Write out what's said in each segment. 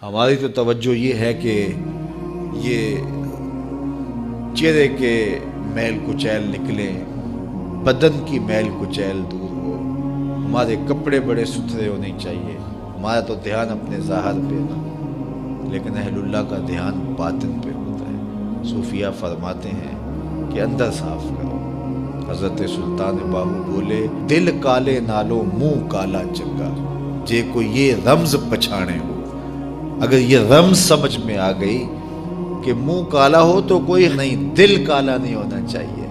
ہماری تو توجہ یہ ہے کہ یہ چہرے کے میل کچیل نکلے، بدن کی میل کچیل دور ہو، ہمارے کپڑے بڑے ستھرے ہونے چاہیے، ہمارا تو دھیان اپنے ظاہر پہ نا، لیکن اہل اللہ کا دھیان باطن پہ ہوتا ہے۔ صوفیہ فرماتے ہیں کہ اندر صاف کرو۔ حضرت سلطان باہو بولے، دل کالے نالو منہ کالا چنگا، جے کو یہ رمز پچھانے ہو۔ اگر یہ رمز سمجھ میں آ گئی کہ منہ کالا ہو تو کوئی نہیں، دل کالا نہیں ہونا چاہیے۔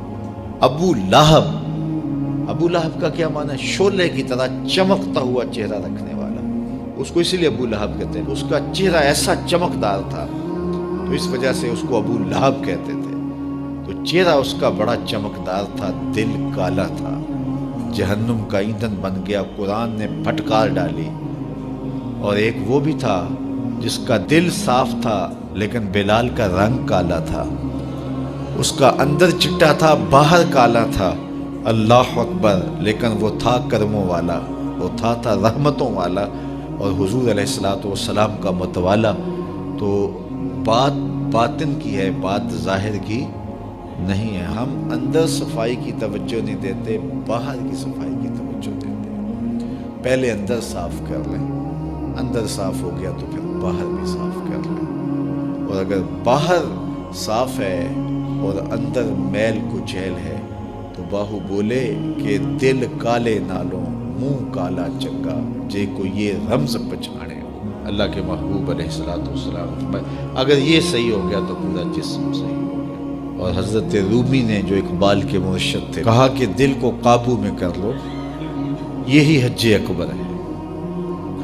ابو لہب کا کیا معنی ہے؟ شعلے کی طرح چمکتا ہوا چہرہ رکھنے والا، اس کو اسی لیے ابو لہب کہتے ہیں، اس کا چہرہ ایسا چمکدار تھا تو اس وجہ سے اس کو ابو لہب کہتے تھے۔ تو چہرہ اس کا بڑا چمکدار تھا، دل کالا تھا، جہنم کا ایندھن بن گیا، قرآن نے پھٹکار ڈالی۔ اور ایک وہ بھی تھا جس کا دل صاف تھا لیکن بلال کا رنگ کالا تھا، اس کا اندر چٹا تھا باہر کالا تھا، اللہ اکبر، لیکن وہ تھا کرموں والا، وہ تھا رحمتوں والا اور حضور علیہ السلام کا متوالا۔ تو بات باطن کی ہے، بات ظاہر کی نہیں ہے۔ ہم اندر صفائی کی توجہ نہیں دیتے، باہر کی صفائی کی توجہ دیتے ہیں۔ پہلے اندر صاف کر لیں، اندر صاف ہو گیا تو پھر باہر بھی صاف کر لیں۔ اور اگر باہر صاف ہے اور اندر میل کچیل ہے تو باہو بولے کہ دل کالے نالوں منہ کالا چنگا، جے کو یہ رمز پچھانے ہو۔ اللہ کے محبوب علیہ السلام، اگر یہ صحیح ہو گیا تو پورا جسم صحیح ہو گیا۔ اور حضرت رومی نے جو اقبال کے مرشد تھے، کہا کہ دل کو قابو میں کر لو، یہی حج اکبر ہے۔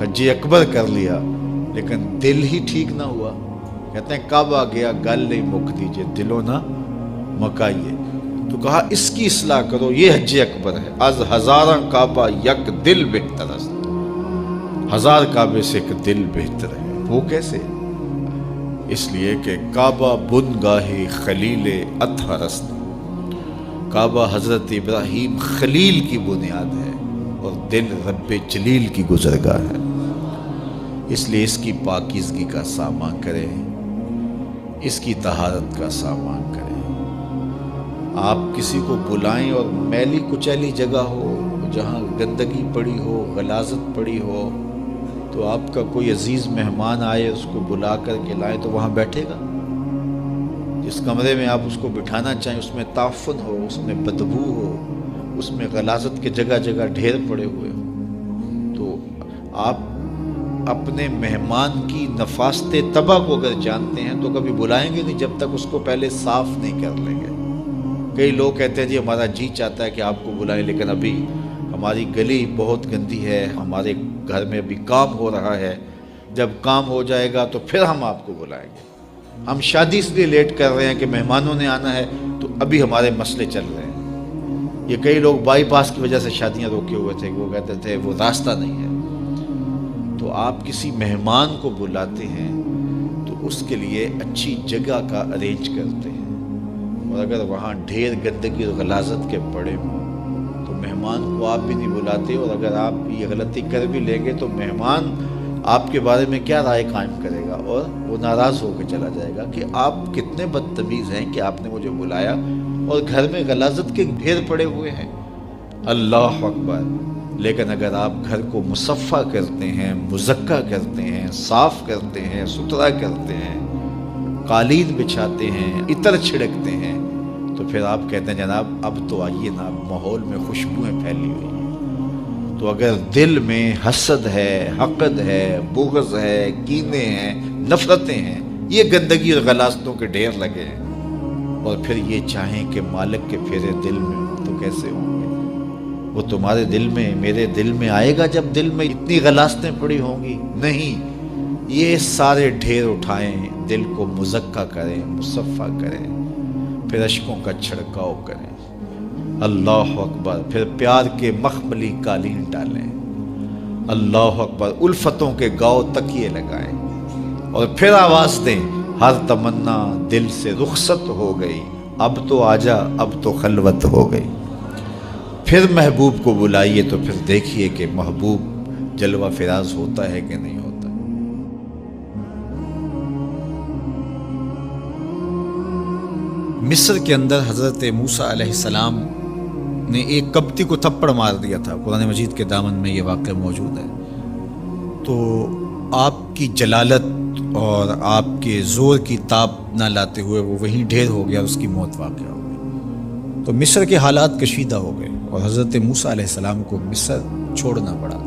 حج اکبر کر لیا لیکن دل ہی ٹھیک نہ ہوا، کہتے ہیں کعبہ گیا گل نہیں مک دیجئے، دلو نہ مکائیے۔ تو کہا اس کی اصلاح کرو، یہ حج اکبر ہے۔ از ہزاراں کعبہ یک دل بہتر است، ہزار کعبے سے ایک دل بہتر ہے۔ وہ کیسے؟ اس لیے کہ کعبہ بن گاہی خلیل اطہر است، کعبہ حضرت ابراہیم خلیل کی بنیاد ہے اور دل رب جلیل کی گزرگاہ ہے۔ اس لیے اس کی پاکیزگی کا سامان کریں، اس کی طہارت کا سامان کریں۔ آپ کسی کو بلائیں اور میلی کچیلی جگہ ہو، جہاں گندگی پڑی ہو، غلاظت پڑی ہو، تو آپ کا کوئی عزیز مہمان آئے، اس کو بلا کر کے لائیں تو وہاں بیٹھے گا؟ جس کمرے میں آپ اس کو بٹھانا چاہیں اس میں تعفن ہو، اس میں بدبو ہو، اس میں غلاظت کے جگہ جگہ ڈھیر پڑے ہوئے ہوں، تو آپ اپنے مہمان کی نفاست طبع کو اگر جانتے ہیں تو کبھی بلائیں گے نہیں جب تک اس کو پہلے صاف نہیں کر لیں گے۔ کئی لوگ کہتے ہیں جی ہمارا جی چاہتا ہے کہ آپ کو بلائیں، لیکن ابھی ہماری گلی بہت گندی ہے، ہمارے گھر میں ابھی کام ہو رہا ہے، جب کام ہو جائے گا تو پھر ہم آپ کو بلائیں گے۔ ہم شادی اس لیے لیٹ کر رہے ہیں کہ مہمانوں نے آنا ہے، تو ابھی ہمارے مسئلے چل رہے ہیں۔ یہ کئی لوگ بائی پاس کی وجہ سے شادیاں روکے ہوئے تھے، وہ کہتے تھے وہ راستہ نہیں ہے۔ تو آپ کسی مہمان کو بلاتے ہیں تو اس کے لیے اچھی جگہ کا ارینج کرتے ہیں، اور اگر وہاں ڈھیر گندگی اور غلاظت کے پڑے ہوں تو مہمان کو آپ بھی نہیں بلاتے، اور اگر آپ یہ غلطی کر بھی لیں گے تو مہمان آپ کے بارے میں کیا رائے قائم کرے گا، اور وہ ناراض ہو کے چلا جائے گا کہ آپ کتنے بدتمیز ہیں کہ آپ نے مجھے بلایا اور گھر میں غلاظت کے ڈھیر پڑے ہوئے ہیں۔ اللہ اکبر۔ لیکن اگر آپ گھر کو مصفح کرتے ہیں، مزکہ کرتے ہیں، صاف کرتے ہیں، ستھرا کرتے ہیں، قالین بچھاتے ہیں، عطر چھڑکتے ہیں، تو پھر آپ کہتے ہیں جناب اب تو آئیے نا، ماحول میں خوشبوئیں پھیلی ہوئی ہیں۔ تو اگر دل میں حسد ہے، حقد ہے، بغض ہے، کینے ہیں، نفرتیں ہیں، یہ گندگی اور غلاظتوں کے ڈھیر لگے ہیں، اور پھر یہ چاہیں کہ مالک کے پھیرے دل میں ہوں تو کیسے ہوں گے؟ وہ تمہارے دل میں، میرے دل میں آئے گا جب دل میں اتنی غلاظتیں پڑی ہوں گی؟ نہیں، یہ سارے ڈھیر اٹھائیں، دل کو مزکہ کریں، مصفح کریں، پھر اشکوں کا چھڑکاؤ کریں۔ اللہ اکبر۔ پھر پیار کے مخملی قالین ڈالیں، اللہ اکبر۔ الفتوں کے گاؤ تکیے لگائیں، اور پھر آواز دیں، ہر تمنا دل سے رخصت ہو گئی، اب تو آجا، اب تو خلوت ہو گئی۔ پھر محبوب کو بلائیے تو پھر دیکھیے کہ محبوب جلوہ فراز ہوتا ہے کہ نہیں ہوتا۔ مصر کے اندر حضرت موسیٰ علیہ السلام نے ایک قبطی کو تھپڑ مار دیا تھا، قرآن مجید کے دامن میں یہ واقعہ موجود ہے۔ تو آپ کی جلالت اور آپ کے زور کی تاب نہ لاتے ہوئے وہ وہیں ڈھیر ہو گیا، اس کی موت واقع ہو گئی۔ تو مصر کے حالات کشیدہ ہو گئے اور حضرت موسیٰ علیہ السلام کو مصر چھوڑنا پڑا۔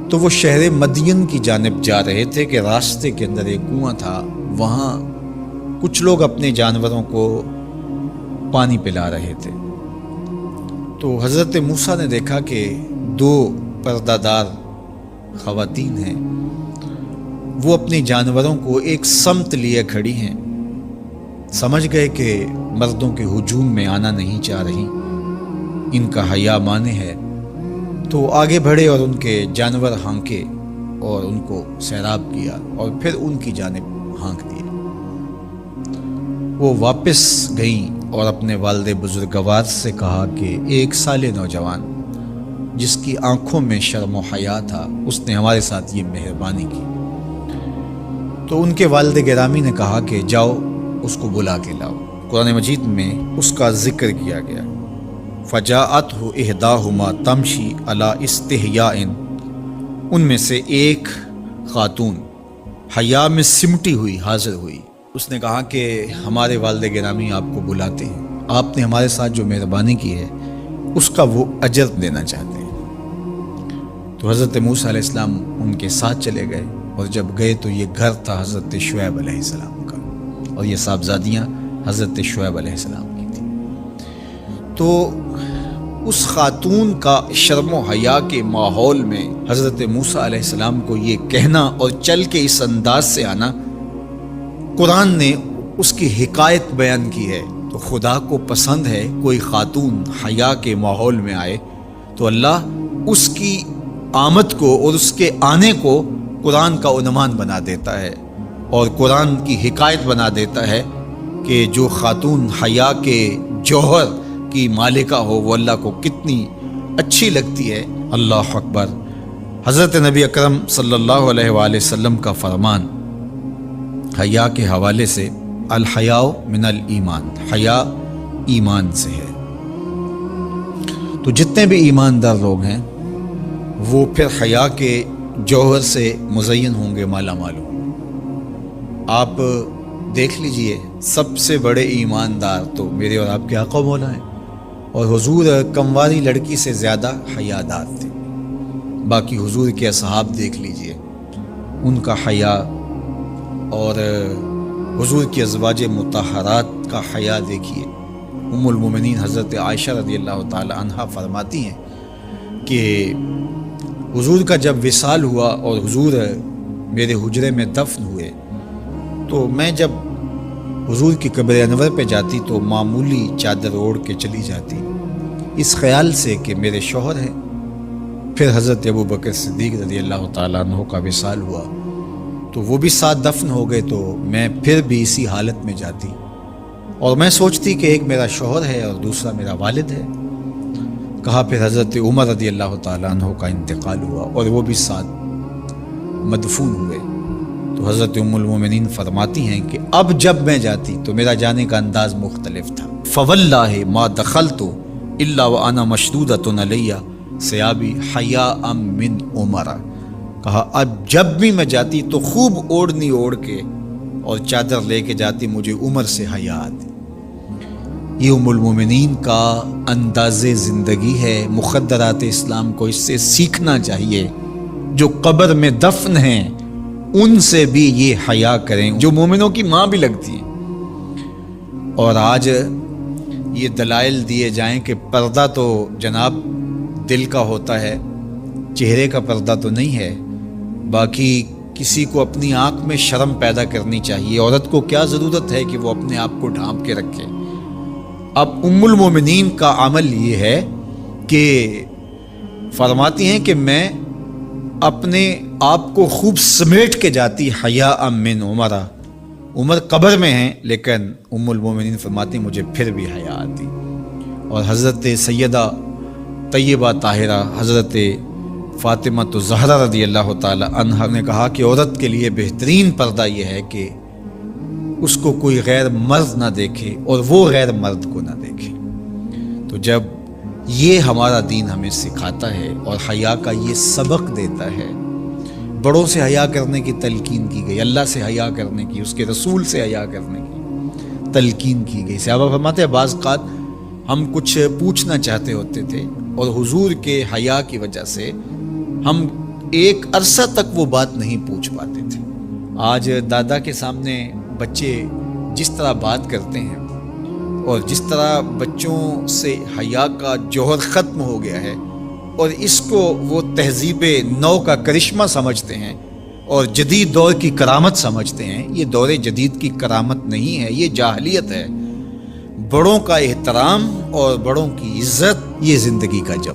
تو وہ شہر مدین کی جانب جا رہے تھے کہ راستے کے اندر ایک کنواں تھا، وہاں کچھ لوگ اپنے جانوروں کو پانی پلا رہے تھے۔ تو حضرت موسیٰ نے دیکھا کہ دو پردہ دار خواتین ہیں، وہ اپنے جانوروں کو ایک سمت لیے کھڑی ہیں، سمجھ گئے کہ مردوں کے ہجوم میں آنا نہیں چاہ رہی، ان کا حیا مانے ہے۔ تو آگے بڑھے اور ان کے جانور ہانکے اور ان کو سیراب کیا اور پھر ان کی جانب ہانک دیے۔ وہ واپس گئیں اور اپنے والد بزرگوار سے کہا کہ ایک سالے نوجوان جس کی آنکھوں میں شرم و حیا تھا، اس نے ہمارے ساتھ یہ مہربانی کی۔ تو ان کے والد گرامی نے کہا کہ جاؤ اس کو بلا کے لاؤ۔ قرآن مجید میں اس کا ذکر کیا گیا، فجاءتہ احداہما تمشی علی استحیاء، ان میں سے ایک خاتون حیا میں سمٹی ہوئی حاضر ہوئی۔ اس نے کہا کہ ہمارے والد گرامی آپ کو بلاتے ہیں، آپ نے ہمارے ساتھ جو مہربانی کی ہے اس کا وہ اجر دینا چاہتے ہیں۔ تو حضرت موسیٰ علیہ السلام ان کے ساتھ چلے گئے، اور جب گئے تو یہ گھر تھا حضرت شعیب علیہ السلام کا، اور یہ صاحبزادیاں حضرت شعیب علیہ السلام کی تھیں۔ تو اس خاتون کا شرم و حیا کے ماحول میں حضرت موسیٰ علیہ السلام کو یہ کہنا اور چل کے اس انداز سے آنا، قرآن نے اس کی حکایت بیان کی ہے۔ تو خدا کو پسند ہے کوئی خاتون حیا کے ماحول میں آئے تو اللہ اس کی آمد کو اور اس کے آنے کو قرآن کا عنوان بنا دیتا ہے، اور قرآن کی حکایت بنا دیتا ہے کہ جو خاتون حیا کے جوہر کی مالکہ ہو وہ اللہ کو کتنی اچھی لگتی ہے۔ اللہ اکبر۔ حضرت نبی اکرم صلی اللہ علیہ وآلہ وسلم کا فرمان حیا کے حوالے سے، الحیاء من الایمان، حیا ایمان سے ہے۔ تو جتنے بھی ایماندار لوگ ہیں وہ پھر حیا کے جوہر سے مزین ہوں گے، مالا مال ہوں گے۔ آپ دیکھ لیجئے سب سے بڑے ایماندار تو میرے اور آپ کے آقا مولا ہیں، اور حضور کمواری لڑکی سے زیادہ حیادار تھے۔ باقی حضور کے اصحاب دیکھ لیجئے، ان کا حیا، اور حضور کی ازواج مطہرات کا حیا دیکھیے۔ ام المومنین حضرت عائشہ رضی اللہ تعالی عنہا فرماتی ہیں کہ حضور کا جب وصال ہوا اور حضور میرے حجرے میں دفن ہوئے، تو میں جب حضور کی قبر انور پہ جاتی تو معمولی چادر اوڑھ کے چلی جاتی، اس خیال سے کہ میرے شوہر ہیں۔ پھر حضرت ابوبکر صدیق رضی اللہ تعالیٰ عنہ کا وصال ہوا تو وہ بھی ساتھ دفن ہو گئے، تو میں پھر بھی اسی حالت میں جاتی، اور میں سوچتی کہ ایک میرا شوہر ہے اور دوسرا میرا والد ہے۔ کہا پھر حضرت عمر رضی اللہ تعالیٰ عنہ کا انتقال ہوا اور وہ بھی ساتھ مدفون ہوئے۔ تو حضرت ام المومنین فرماتی ہیں کہ اب جب میں جاتی تو میرا جانے کا انداز مختلف تھا۔ فواللہ ما دخلت الا وانا مشدودۃ علی ثیابی حیاء من عمر۔ کہا اب جب بھی میں جاتی تو خوب اوڑھنی اوڑھ کے اور چادر لے کے جاتی، مجھے عمر سے حیا آتی۔ یہ ام المومنین کا انداز زندگی ہے۔ مخدرات اسلام کو اس سے سیکھنا چاہیے۔ جو قبر میں دفن ہیں ان سے بھی یہ حیا کریں، جو مومنوں کی ماں بھی لگتی ہیں۔ اور آج یہ دلائل دیے جائیں کہ پردہ تو جناب دل کا ہوتا ہے، چہرے کا پردہ تو نہیں ہے۔ باقی کسی کو اپنی آنکھ میں شرم پیدا کرنی چاہیے۔ عورت کو کیا ضرورت ہے کہ وہ اپنے آپ کو ڈھانپ کے رکھے۔ اب ام المومنین کا عمل یہ ہے کہ فرماتی ہیں کہ میں اپنے آپ کو خوب سمیٹ کے جاتی حیاء من عمر۔ عمر قبر میں ہیں لیکن ام المومنین فرماتی مجھے پھر بھی حیا آتی۔ اور حضرت سیدہ طیبہ طاہرہ حضرت فاطمہ الزہرا رضی اللہ تعالی عنہا نے کہا کہ عورت کے لیے بہترین پردہ یہ ہے کہ اس کو کوئی غیر مرد نہ دیکھے اور وہ غیر مرد کو نہ دیکھے۔ تو جب یہ ہمارا دین ہمیں سکھاتا ہے اور حیا کا یہ سبق دیتا ہے، بڑوں سے حیا کرنے کی تلقین کی گئی، اللہ سے حیا کرنے کی، اس کے رسول سے حیا کرنے کی تلقین کی گئی۔ صحابہ فرماتے ہیں بعض اوقات ہم کچھ پوچھنا چاہتے ہوتے تھے اور حضور کے حیا کی وجہ سے ہم ایک عرصہ تک وہ بات نہیں پوچھ پاتے تھے۔ آج دادا کے سامنے بچے جس طرح بات کرتے ہیں اور جس طرح بچوں سے حیا کا جوہر ختم ہو گیا ہے اور اس کو وہ تہذیب نو کا کرشمہ سمجھتے ہیں اور جدید دور کی کرامت سمجھتے ہیں، یہ دور جدید کی کرامت نہیں ہے، یہ جاہلیت ہے۔ بڑوں کا احترام اور بڑوں کی عزت یہ زندگی کا جب